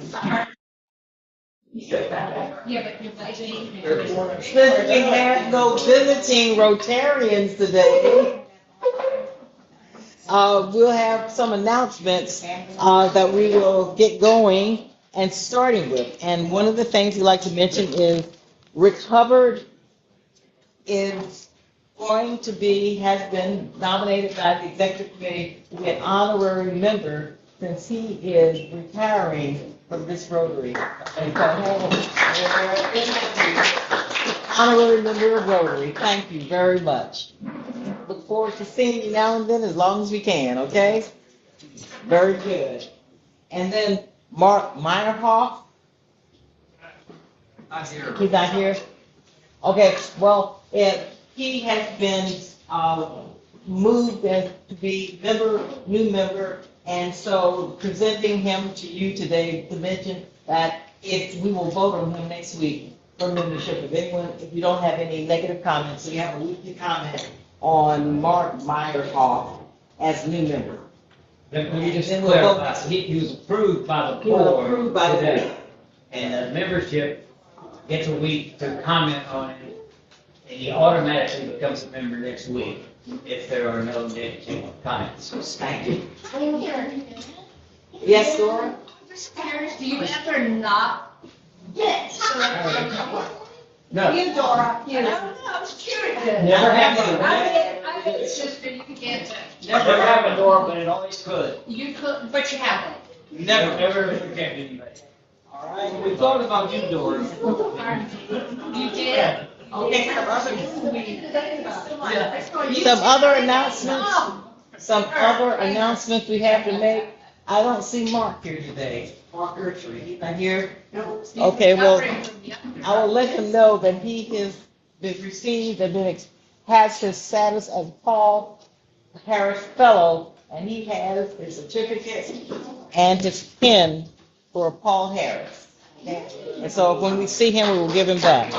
Since we have no visiting Rotarians today, we'll have some announcements that we will get going and starting with. And one of the things we like to mention is Rick Hubbard is has been nominated by the executive committee to be an honorary member since he is retiring from this Rotary. And so, honorary member of Rotary, thank you very much. Look forward to seeing you now and then as long as we can, okay? Very good. And then Mark Meyerhoff. He's not here? Okay, well, he has been moved as to be new member, and so presenting him to you today to mention that if we will vote on him next week for membership. If you don't have any negative comments, so you have a weekly comment on Mark Meyerhoff as new member. Let me just clarify, he was approved by the board today, and the membership gets a week to comment on it, and he automatically becomes a member next week if there are no negative comments. Thank you. Yes, Dora? Do you ever not? Yes. No. You, Dora. You. I was curious. Never happened. I had a sister, you can't. Never happened, Dora, but it always could. You could, but you haven't. Never forget anybody. All right, we thought about you, Dora. You did? Okay, some other announcements. Some other announcements we have to make. I don't see Mark here today. Mark Gertrude, he's not here. Okay, well, I will let him know that he has been received and has his status as Paul Harris Fellow, and he has his certificate and his pin for Paul Harris. And so when we see him, we will give him back.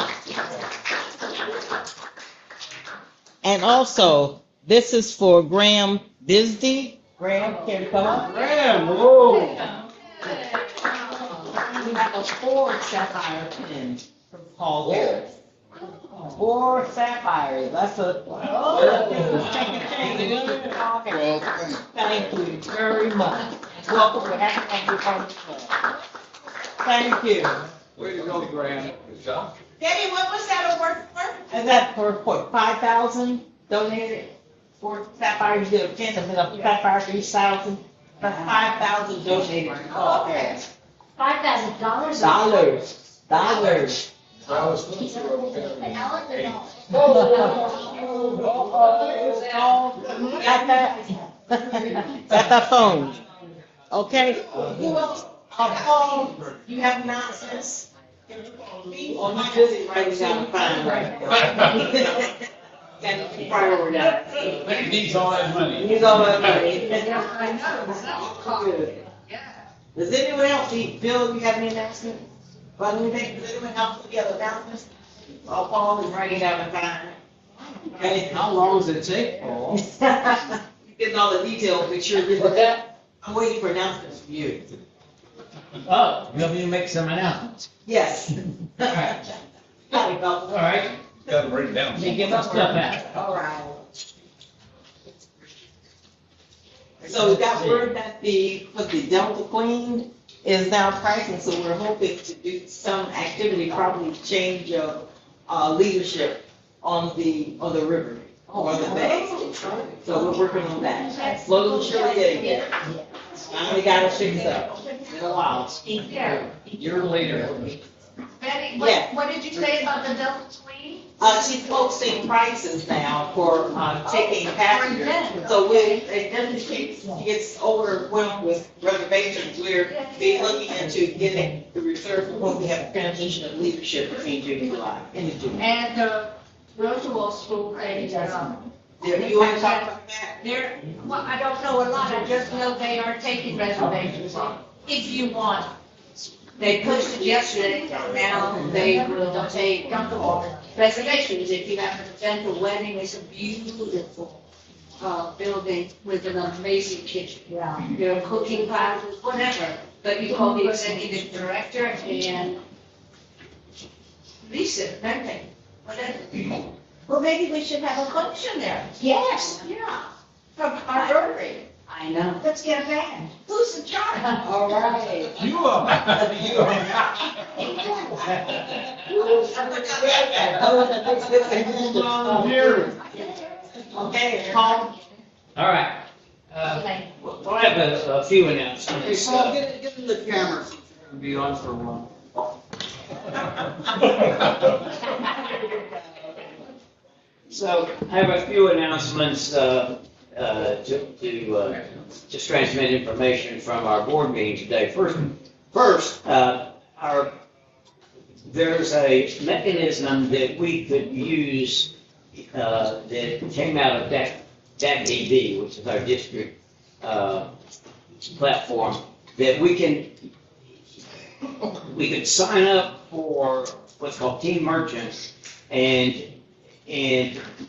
And also, this is for Graham Disney. Graham, can you come up? Graham, whoa. We have a 4 sapphire pin from Paul Harris. 4 sapphires. That's a. Thank you very much. Welcome to Happy Party Club. Thank you. Way to go, Graham. Good job. Debbie, what was that award for? And that for what, 5,000 donated? 4 sapphires, you did a pin, and then a sapphire for each 1,000. That's 5,000 donated to Paul Harris. $5,000. Dollars. Got that? Got that phone? Okay. Who else? Paul, you have announcements? Or you busy writing down the fine right now? Got to prioritize. He needs all that money. He's all that money. I know. Good. Does anyone else, Bill, you have any announcements? About anything? Does anyone else have announcements? Oh, Paul is writing down the fine. Okay. How long does it take, Paul? You're getting all the details, make sure you. I'm waiting for announcements from you. Oh, you want me to make some announcements? Yes. All right. All right. Got to write it down. Let me get my stuff out. All right. So we got word that the Delta Queen is now pricing, so we're hoping to do some activity, probably change of leadership on the river or the bay. So we're working on that. Slowly but surely getting there. Finally got it fixed up. It's been a while. You're later. Betty, Yeah. what did you say about the Delta Queen? She's posting prices now for taking passengers. So just in case she gets overwhelmed with reservations, we're looking into getting the reserve when we have a transition of leadership between June and July, into June. And the Roosevelt School, You want to talk about that? Well, I don't know a lot, I just know they are taking reservations if you want. They pushed it yesterday, now they will take reservations if you have an event or wedding. It's a beautiful building with an amazing kitchen. Yeah. Cooking classes, whatever. But you call the executive director and Lisa, nothing, whatever. Well, maybe we should have a function there. Yes, Yeah. from our Rotary. I know. Let's get a band. Who's in charge? All right. You are. You are. Okay, Paul. All right. We'll have a few announcements. Get in the camera, since you're gonna be on for a while. So I have a few announcements to just transmit information from our board meeting today. First, there's a mechanism that we could use that came out of DAC-DB, which is our district platform, that we can sign up for what's called Team Merchants, and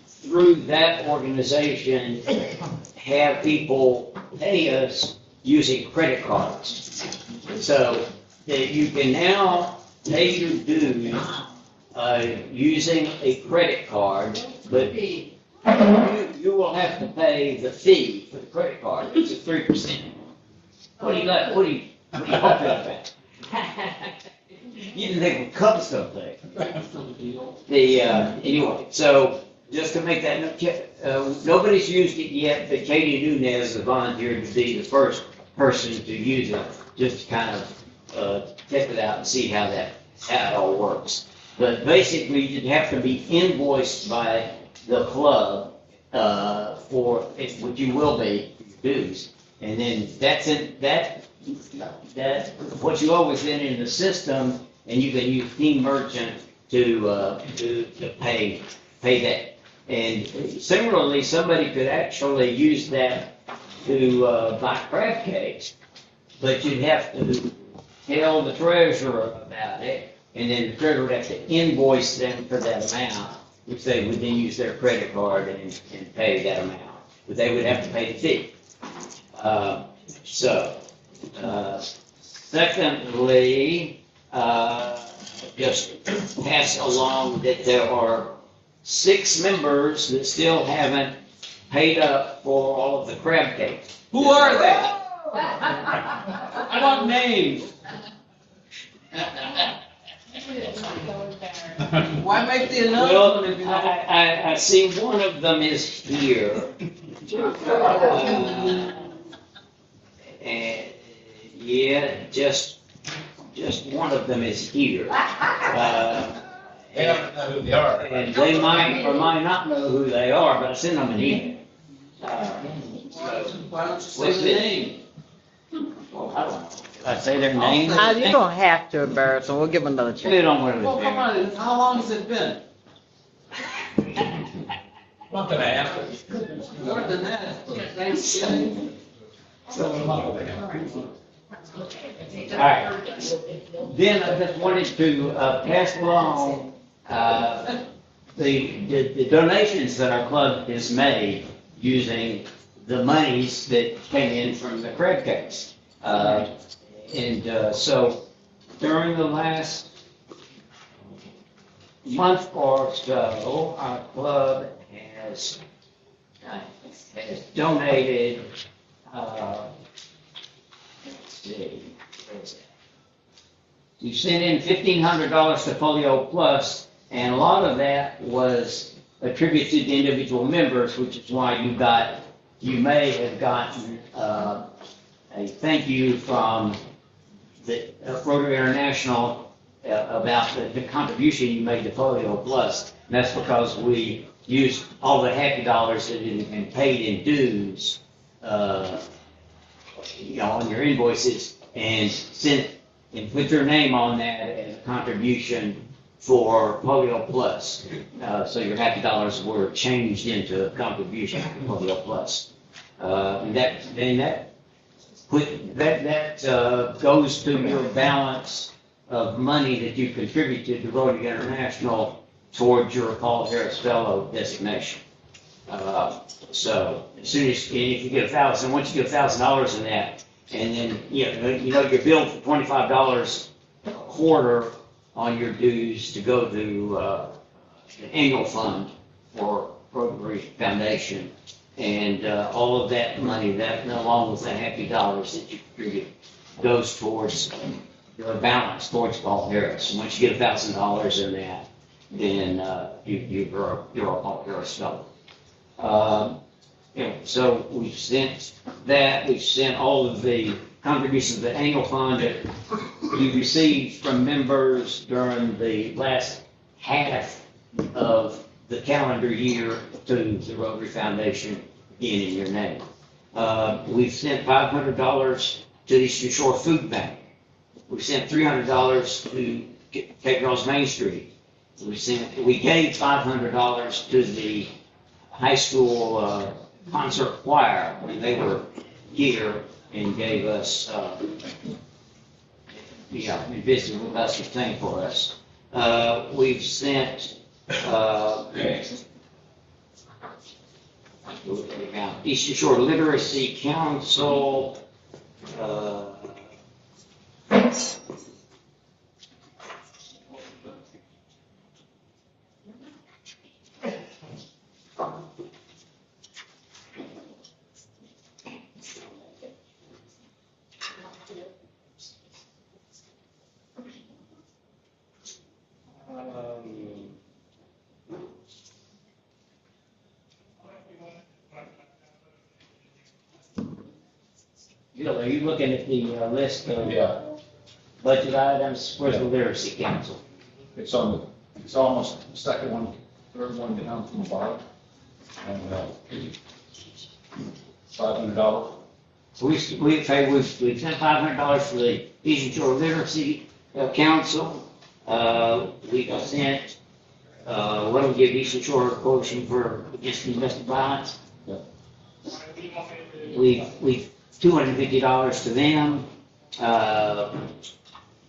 through that organization, have people pay us using credit cards. So that you can now pay your dues using a credit card, but you will have to pay the fee for the credit card, which is 3%. What do you hoping about? You didn't think we'd cut something. Anyway, so just to make that, nobody's used it yet, but Katie Nunez has volunteered to be the first person to use it, just to kind of test it out and see how it all works. But basically, you'd have to be invoiced by the club for what you will be for your dues, and then that's what you owe is then in the system, and you can use Team Merchant to pay that. And similarly, somebody could actually use that to buy crab cakes, but you'd have to tell the treasurer about it, and then the treasurer would have to invoice them for that amount, which they would then use their credit card and pay that amount. But they would have to pay the fee. Secondly, just pass along that there are 6 members that still haven't paid up for all of the crab cakes. Who are they? I want names. Why make the Well, announcement if you don't? I see one of them is here. And yeah, just one of them is here. They don't know who they are. And they might or might not know who they are, but I sent them an email. Why don't you say the name? I say their name? You don't have to embarrass them, we'll give them another chance. They don't want to. Well, come on, how long has it been? Month and a half. More than that. Thanksgiving. All right. Then I just wanted to pass along the donations that our club has made using the monies that came in from the crab cakes. So during the last month or so, our club has donated, let's see, where is it? We sent in $1,500 to Folio Plus, and a lot of that was attributed to individual members, which is why you may have gotten a thank you from the Rotary International about the contribution you made to Folio Plus. And that's because we used all the happy dollars that had been paid in dues, on your invoices, and put your name on that as a contribution for Polio Plus. So your happy dollars were changed into a contribution for Polio Plus. And that goes to your balance of money that you contributed to Rotary International towards your Paul Harris Fellow designation. So as soon as, if you get $1,000, once you get $1,000 in that, And then, you're billed for $25 a quarter on your dues to go to an annual fund for Rotary Foundation. And all of that money, that along with the happy dollars that you contribute, goes towards your balance towards Paul Harris. And once you get $1,000 in that, then you're a Paul Harris fellow. So we've sent that. We've sent all of the contributions to the annual fund that we received from members during the last half of the calendar year to the Rotary Foundation in your name. We've sent $500 to the Eastern Shore Food Bank. We sent $300 to Cape Girls Main Street. We gave $500 to the high school concert choir when they were here and gave us, visited with us to sing for us. We've sent Eastern Shore Literacy Council. Bill, are you looking at the list of budget items? Where's the Literacy Council? It's almost the second one, third one down from the bottom. And, $500. So we've sent $500 for the Eastern Shore Literacy Council. We've sent, what do we give Eastern Shore Coalition for Against Domestic Violence? Yeah. We've $250 to them.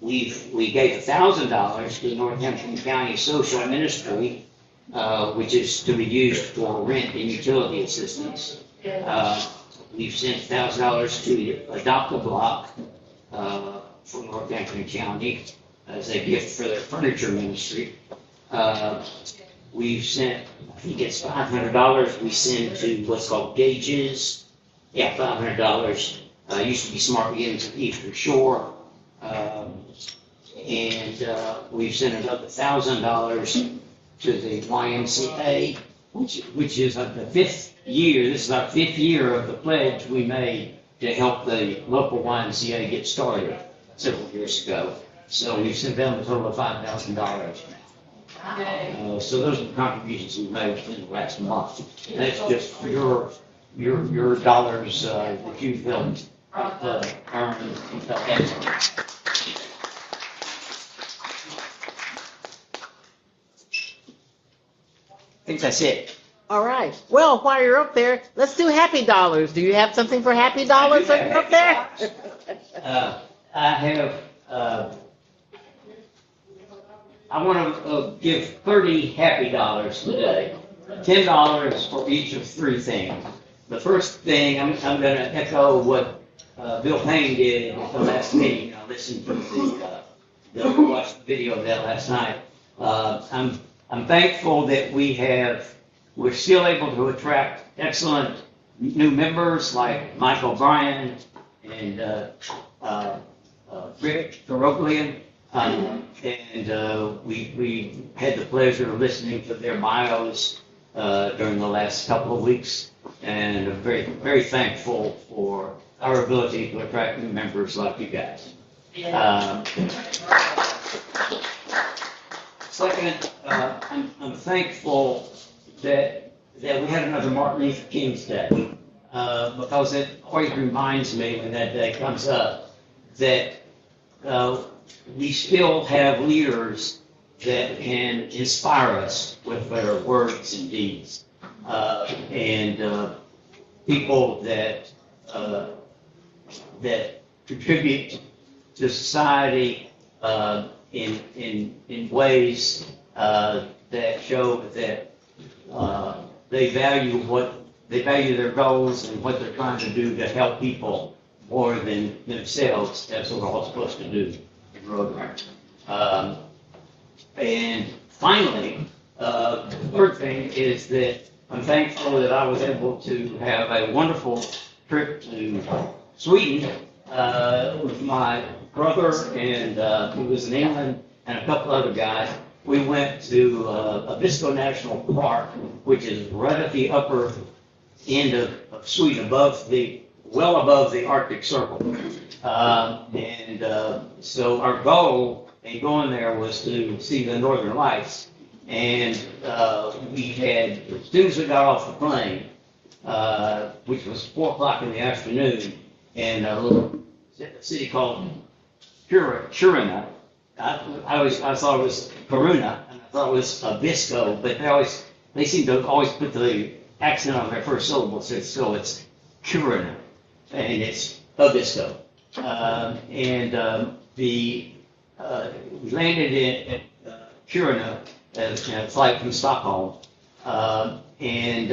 We gave $1,000 to the Northampton County Social Ministry, which is to be used for rent and utility assistance. We've sent $1,000 to Adopt a Block for Northampton County as a gift for their furniture ministry. We've sent, I think it's $500 we send to what's called Gauges. Yeah, $500. Used to be Smart Beginnings of Eastern Shore. And we've sent another $1,000 to the YMCA, which is the fifth year. This is our fifth year of the pledge we made to help the local YMCA get started several years ago. So we've sent them a total of $5,000. So those are the contributions we've made in the last month. And that's just for your dollars that you've earned. I think that's it. All right. Well, while you're up there, let's do happy dollars. Do you have something for happy dollars when you're up there? I have, I want to give 30 happy dollars today. $10 for each of three things. The first thing, I'm going to echo what Bill Payne did at the last meeting. I listened to watched the video of that last night. I'm thankful that we're still able to attract excellent new members like Mike O'Brien and Rick Garoglian. And we had the pleasure of listening to their bios during the last couple of weeks, and I'm very, very thankful for our ability to attract new members like you guys. Second, I'm thankful that we had another Martin Luther King's Day, because it always reminds me when that day comes up that we still have leaders that can inspire us with their words and deeds, and people that contribute to society in ways that show that they value their goals and what they're trying to do to help people more than themselves. That's what we're all supposed to do in Rotary. And finally, the third thing is that I'm thankful that I was able to have a wonderful trip to Sweden with my brother, and he was in England, and a couple other guys. We went to Abisko National Park, which is right at the upper end of Sweden, well above the Arctic Circle. So our goal in going there was to see the Northern Lights. And we had, as soon as we got off the plane, which was 4 o'clock in the afternoon, in a little city called Kiruna. I thought it was Karuna, and I thought it was Abisko, but they seem to always put the accent on their first syllable, so it's Kiruna, and it's Abisko. We landed at Kiruna as a flight from Stockholm, and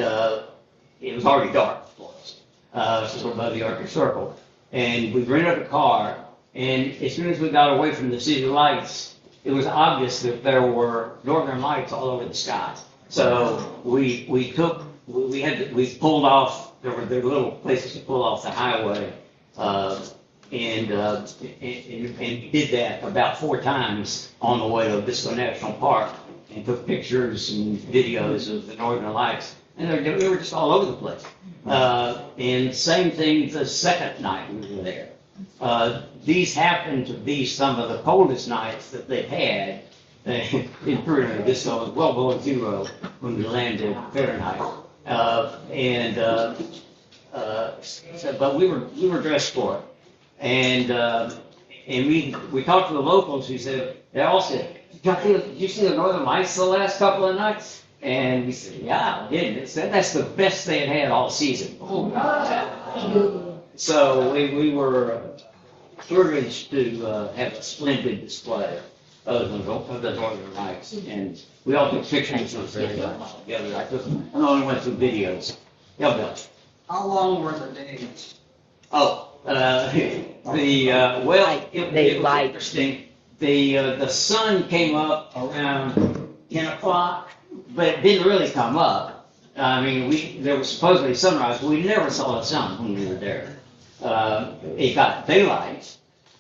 it was already dark, of course, so we're above the Arctic Circle. And we rented a car, and as soon as we got away from the city lights, it was obvious that there were northern lights all over the sky. So we pulled off. There were little places to pull off the highway, and we did that about 4 times on the way to Abisko National Park, and took pictures and videos of the northern lights. And they were just all over the place. And same thing the second night we were there. These happened to be some of the coldest nights that they've had in Peru. This was well below 0 when we landed Fahrenheit. But we were dressed for it. And we talked to the locals who said, they all said, did you see the Northern Lights the last couple of nights? And we said, yeah, I did. They said that's the best they had all season. So we were privileged to have a splendid display of the Northern Lights. And we all took pictures of together. I only went through videos. Yeah, Bill. How long were the days? Oh, it was interesting. The sun came up around 10 o'clock, but it didn't really come up. I mean, there was supposedly sunrise, but we never saw the sun when we were there. It got daylight,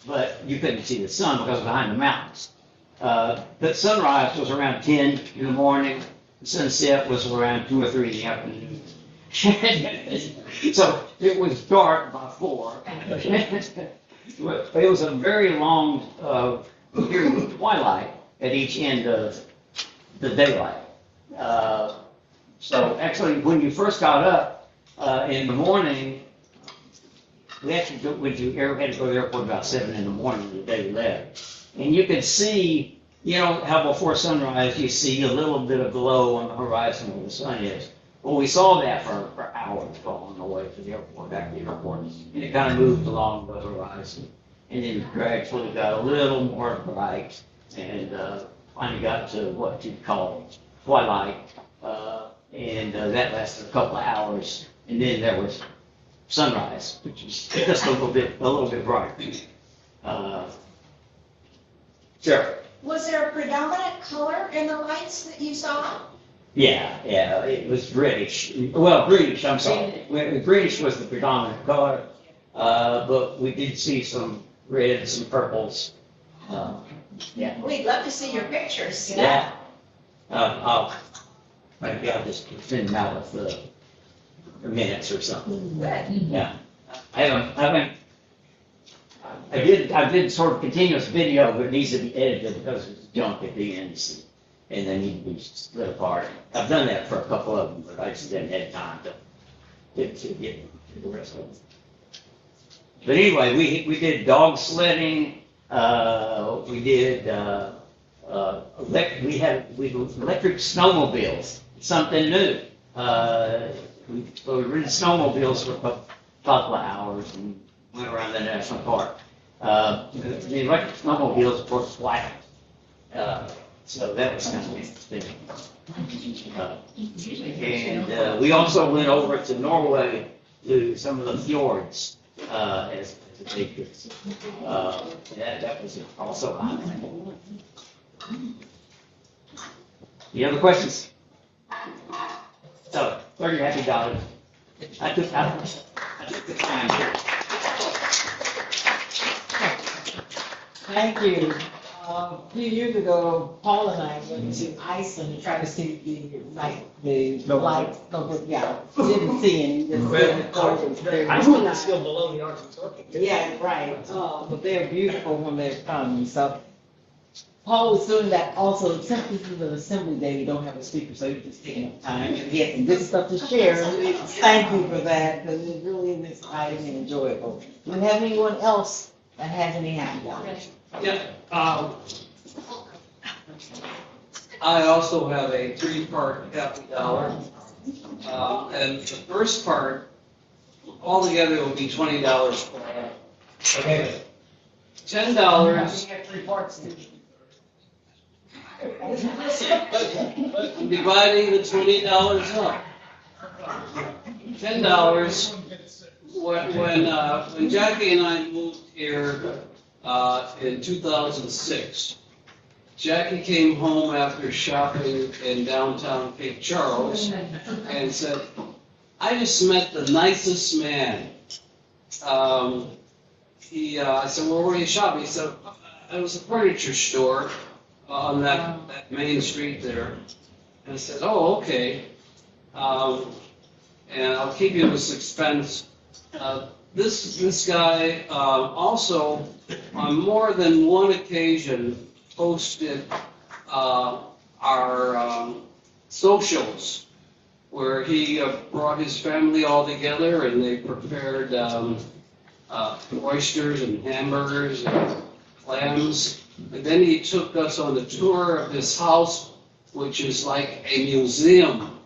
but you couldn't see the sun because it was behind the mountains. But sunrise was around 10 in the morning. The sunset was around 2 or 3 in the afternoon. So it was dark by 4. It was a very long period of twilight at each end of the daylight. So actually, when you first got up in the morning, we actually had to go to the airport about 7 in the morning the day we left. And you could see, how before sunrise you see a little bit of glow on the horizon where the sun is. Well, we saw that for hours on the way to the airport, back to the airport. And it kind of moved along the horizon. And then gradually got a little more bright and finally got to what you'd call twilight. And that lasted a couple of hours. And then there was sunrise, which was just a little bit brighter. Sure. Was there a predominant color in the lights that you saw? Yeah, it was British. Well, greenish, I'm sorry. Greenish was the predominant color, but we did see some reds, some purples. Yeah, we'd love to see your pictures. Yeah. Maybe I'll just send them out with the minutes or something. Good. Yeah. I did sort of continuous video, but it needs to be edited because there's junk at the ends, and they need to be split apart. I've done that for a couple of them, but I just didn't have time to get to the rest of them. But anyway, we did dog sledding. We did electric snowmobiles, something new. We rented snowmobiles for a couple of hours and went around the national park. The electric snowmobiles were flat, so that was kind of interesting. And we also went over to Norway to some of the fjords, as that they could, that was also a highlight. Any other questions? So, $30 happy. I took the time here. Thank you. A few years ago, Paul and I went to Iceland to try to see the lights. No, but yeah, didn't see any. Just I think it's still below the Arctic Circle. Yeah, right. But they're beautiful when they come. So Paul was doing that also. Since this is an assembly day, we don't have a speaker, so he's just taking up time. And he had some good stuff to share. Thank you for that, because it really is exciting and enjoyable. Do we have anyone else that has any hand? Yeah, I also have a three-part happy dollar. And the first part, altogether will be $20 per hour. Okay. $10, We have 3 parts. I'm dividing the $20 up. $10, when Jackie and I moved here, in 2006. Jackie came home after shopping in downtown Cape Charles and said, I just met the nicest man. I said, well, where are you shopping? He said, it was a furniture store on that main street there. And I said, oh, okay. And I'll keep you with suspense. This guy also, on more than one occasion, hosted our socials, where he brought his family all together and they prepared oysters and hamburgers and clams. And then he took us on the tour of his house, which is like a museum.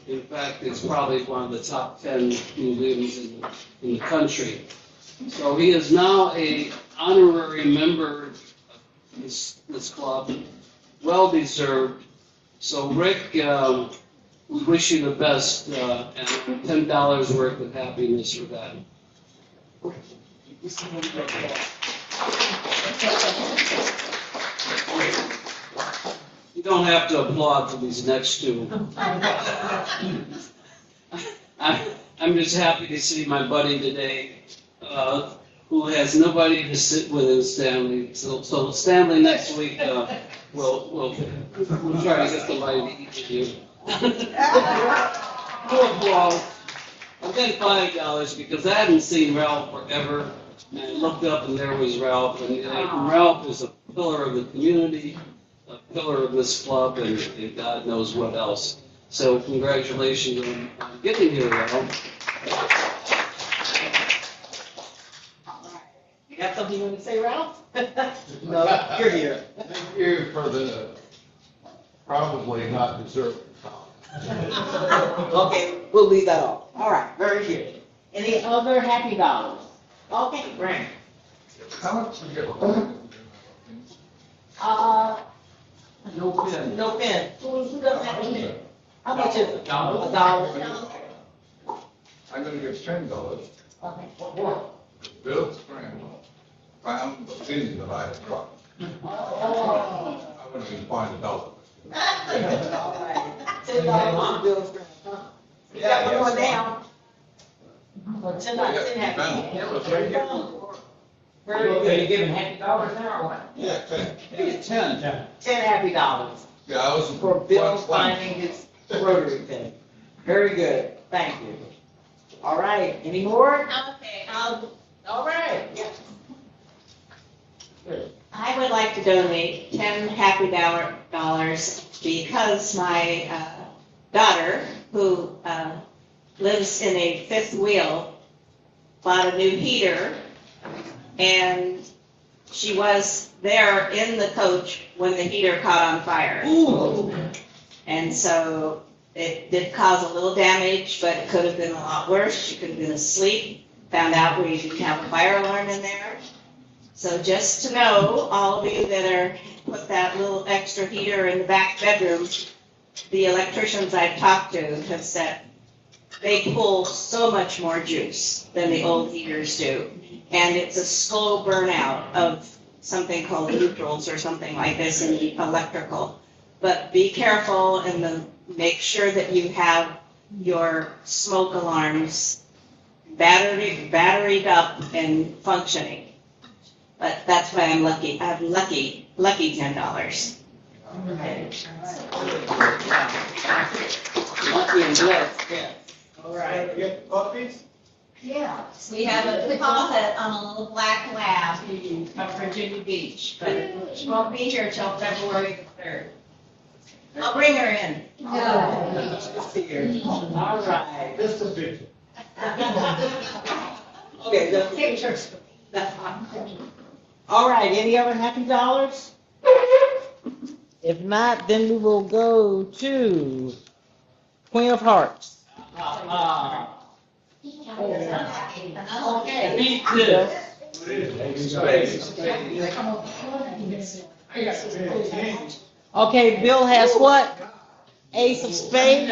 In fact, it's probably one of the top 10 museums in the country. So he is now an honorary member of this club, well deserved. So Rick, we wish you the best and $10 worth of happiness for that. You don't have to applaud for these next two. I'm just happy to see my buddy today, who has nobody to sit with in Stanley. So Stanley, next week, we'll try to get somebody to eat with you. No applause. I'll get $5 because I hadn't seen Ralph forever. And I looked up and there was Ralph. And Ralph is a pillar of the community, a pillar of this club, and God knows what else. So congratulations on getting here, Ralph. You got something you want to say, Ralph? No, you're here. Thank you for the probably not deserved comment. Okay, we'll leave that off. All right, very good. Any other happy dollars? Okay, Grant. How much do you get? No pin. No pen. Who doesn't have a pen? How much is it? $1. I'm gonna give $10. Okay. Bill's friend found the pin that I had dropped. Oh. I wouldn't even find $1. All right. $10 to Bill's grant, huh? You got one more down. Well, $10 happy. Yeah, it's right here. Very Are you good. giving $50 now or what? Yeah, 10. Maybe 10. 10 happy dollars Yeah, I was. for Bill finding his Rotary pin. Very good. Thank you. All right. Any more? Okay, All right. I would like to donate 10 happy dollars because my daughter, who lives in a fifth wheel, bought a new heater, and she was there in the coach when the heater caught on fire. And so it did cause a little damage, but it could have been a lot worse. She could have been asleep, found out we didn't have a fire alarm in there. So just to know, all of you that are, put that little extra heater in the back bedroom, the electricians I've talked to have said they pull so much more juice than the old heaters do. And it's a slow burnout of something called neutrals or something like this in the electrical. But be careful and make sure that you have your smoke alarms batteried up and functioning. But that's why I'm lucky. I'm lucky $10. Lucky and blessed, yes. All right. Get puppies? Yeah, we have a deposit on a little black lab from Virginia Beach, but she won't be here till February the 3rd. I'll bring her in. All right. Just a picture. Okay, Pictures. all right, any other happy dollars? If not, then we will go to Queen of Hearts. Okay. Me too. Okay, Bill has what? Ace of spades?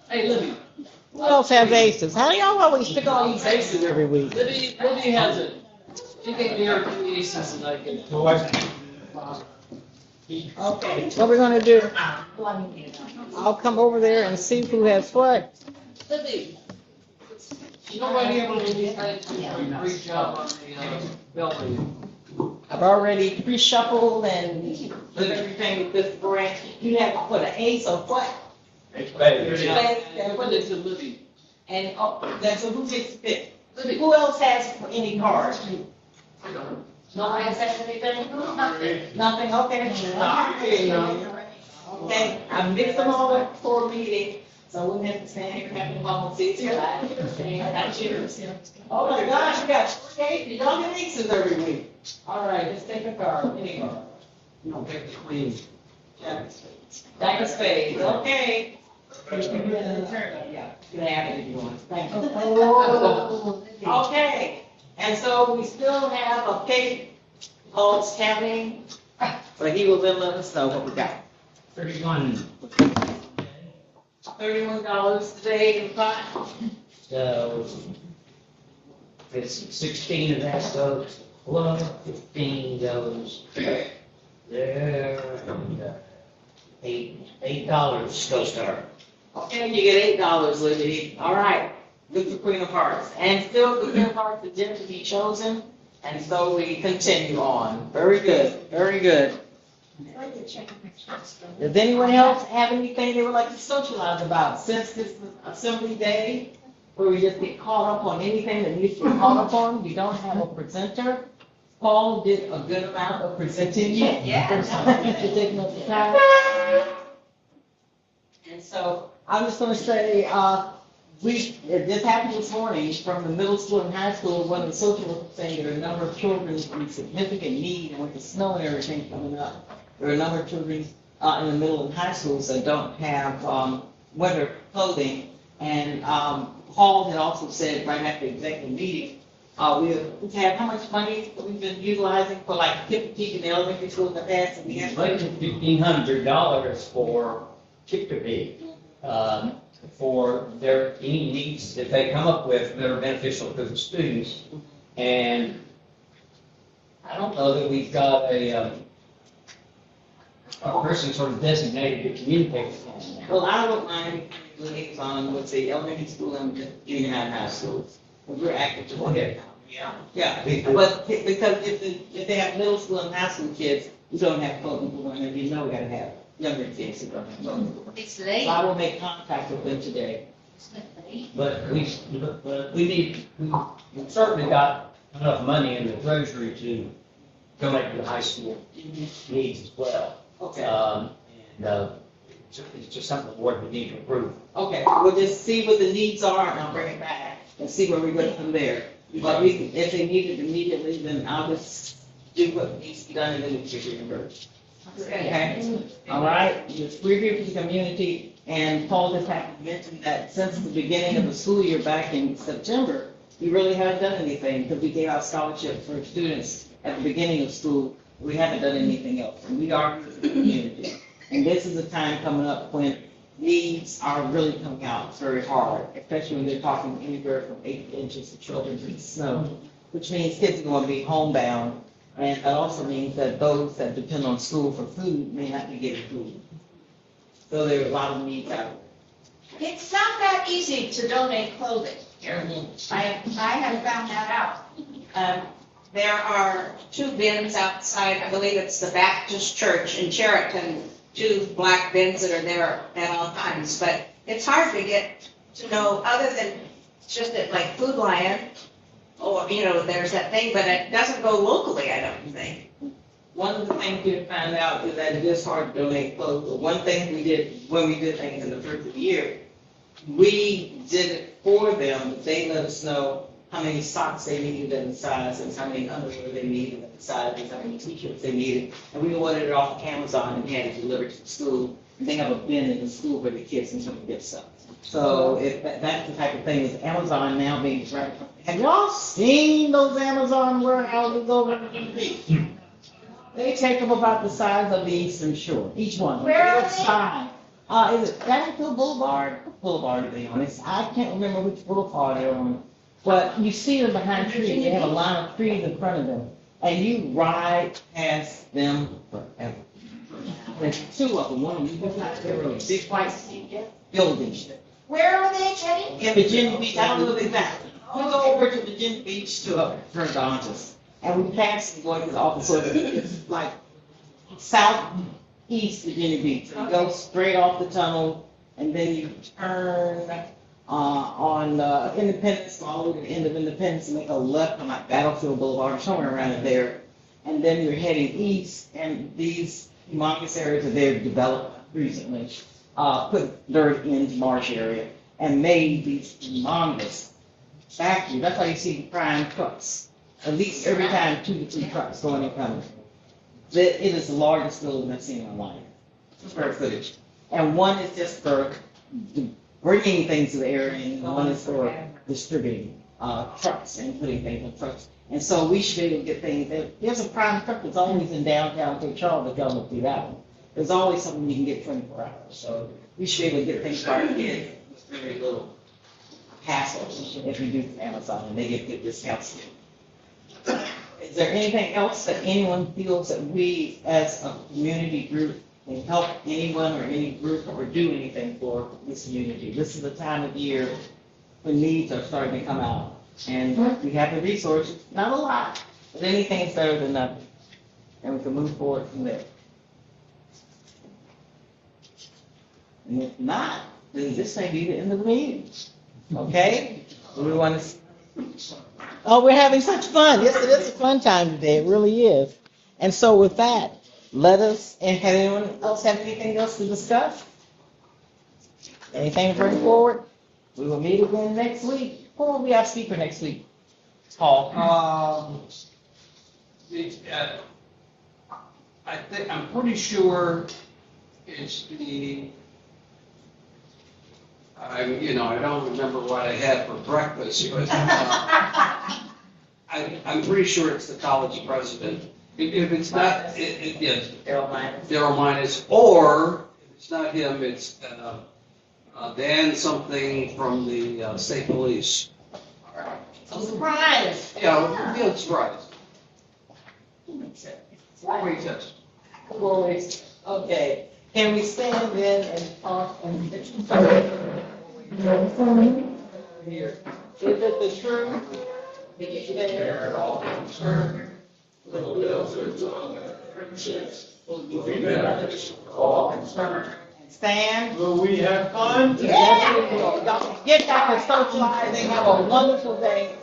Hey, Libby, Who else has aces? How do y'all always pick all these aces every week? Libby has it. She can guarantee aces and I can. Okay, what we're gonna do, I'll come over there and see who has what. Libby, nobody able to do a great job on the building. I've already pre-shuffled and did everything with this branch. You have to put an ace or what? Put it to Libby. And, that's who gets to pick. Who else has any cards? Nobody has anything? Nothing, okay. Okay, I mixed them all up for a meeting, so I wouldn't have to stand here having long seats here. Oh my gosh, you got 48, you don't get aces every week. All right, let's take a card, any card. No, pick the queen. Jack of spades, okay. Yeah, you can have it if you want. Thank you. Okay, and so we still have a pig Paul's counting, but he will then let us know what we got. 31. $31 today in the pot. So, it's 16 of that goes, well, 15 goes there, and $8 goes to her. Okay, you get $8, Libby. All right, good for Queen of Hearts. And still the Queen of Hearts is yet to be chosen, and so we continue on. Very good, very good. Does anyone else have anything they would like to socialize about since this is Assembly Day, where we just get caught up on anything that needs to be caught up on? We don't have a presenter. Paul did a good amount of presenting. Yeah. For taking up the time. And so I'm just gonna say, this happened this morning from the middle school and high school, one of the social workers saying there are a number of children in significant need, and with the snow and everything coming up, there are a number of children in the middle and high schools that don't have winter clothing. And Paul had also said right after the executive meeting, we have how much money we've been utilizing for like Kip-T in the elementary school in the past, and we have Budgeted $1,500 for Chicopee, for their any needs that they come up with that are beneficial to the students. And I don't know that we've got a person sort of designated to communicate with them. Well, I don't mind liaison with the elementary school and the junior high and high schools. We're active to look at now. Yeah, but because if they have middle school and high school kids who don't have clothing for winter, you know we gotta have younger kids who don't have clothing for winter. It's late. So I will make contact with them today. But we we've certainly got enough money in the treasury to donate to the high school needs as well. Okay. And it's just something the board would need to approve. Okay, we'll just see what the needs are and I'll bring it back and see where we go from there. But if they need it immediately, then I'll just do what needs to be done and then we'll get reimbursed. Okay, all right, we're here for the community, and Paul just happened to mention that since the beginning of the school year back in September, we really haven't done anything, because we gave out scholarships for students at the beginning of school, we haven't done anything else, and we are here for the community. And this is a time coming up when needs are really coming out very hard, especially when they're talking anywhere from 8 inches of children to the snow, which means kids are going to be homebound. And that also means that those that depend on school for food may not be getting food. So there are a lot of needs out there. It's not that easy to donate clothing here. I have found that out. There are 2 bins outside, I believe it's the Baptist Church in Cheriton, 2 black bins that are there at all times, but it's hard to get to know, other than just at like Food Lion, or, there's that thing, but it doesn't go locally, I don't think. One of the things we found out is that it is hard to donate clothes. But one thing we did when we did things in the first of the year, we did it for them, but they let us know how many socks they needed and the sizes, how many underwear they needed and the sizes, how many t-shirts they needed. And we ordered it off Amazon and had it delivered to the school. And they have a bin in the school where the kids can come and get stuff. So if that's the type of thing, is Amazon now being right. Have y'all seen those Amazon warehouses over in the beach? They take them about the size of the Eastern Shore, each one. Where are they? Size. Is it Battlefield Boulevard? What boulevard are they on? I can't remember which boulevard they're on. But you see them behind trees. They have a line of trees in front of them. And you ride past them forever. There's 2 of them. One of them, you go out there, a big white building. Where are they, Jenny? In Virginia Beach, I don't know exactly. We go over to Virginia Beach to Perdontis. And we pass the boys' office, so it's like southeast Virginia Beach. You go straight off the tunnel, and then you turn on Independence, all the way to the end of Independence, and make a left on like Battlefield Boulevard, somewhere around it there. And then you're heading east, and these humongous areas that they've developed recently put dirt into marsh area and made these humongous factories. That's why you see prime trucks. At least every time 2 to 3 trucks going and coming. It is the largest building I've seen in my life, square footage. And one is just for bringing things to the area, and one is for distributing trucks and putting things in trucks. And so we should be able to get things. There's a prime truck that's always in downtown Cape Charles, but y'all don't do that one. There's always something you can get 24 hours. So we should be able to get things for our kids with very little hassle if we do from Amazon, and they get good discounts. Is there anything else that anyone feels that we as a community group can help anyone or any group or do anything for this community? This is the time of year when needs are starting to come out. And we have the resources, not a lot, but anything is better than nothing. And we can move forward from there. And if not, then this may be the end of the meeting. Okay? We want to. Oh, we're having such fun. Yes, it is a fun time today. It really is. And so with that, has anyone else have anything else to discuss? Anything to bring forward? We will meet again next week. Who will be our speaker next week? Paul. I'm pretty sure it's the, I don't remember what I had for breakfast, but I'm pretty sure it's the college president. If it's not, yes, Daryl Minus, or if it's not him, it's Dan something from the state police. A surprise. Yeah, it's surprise. Okay. Can we stand in and talk and here? Is it the truth? Stand. Will we have fun? Yes, we will. Y'all get back and socialize and have a wonderful day.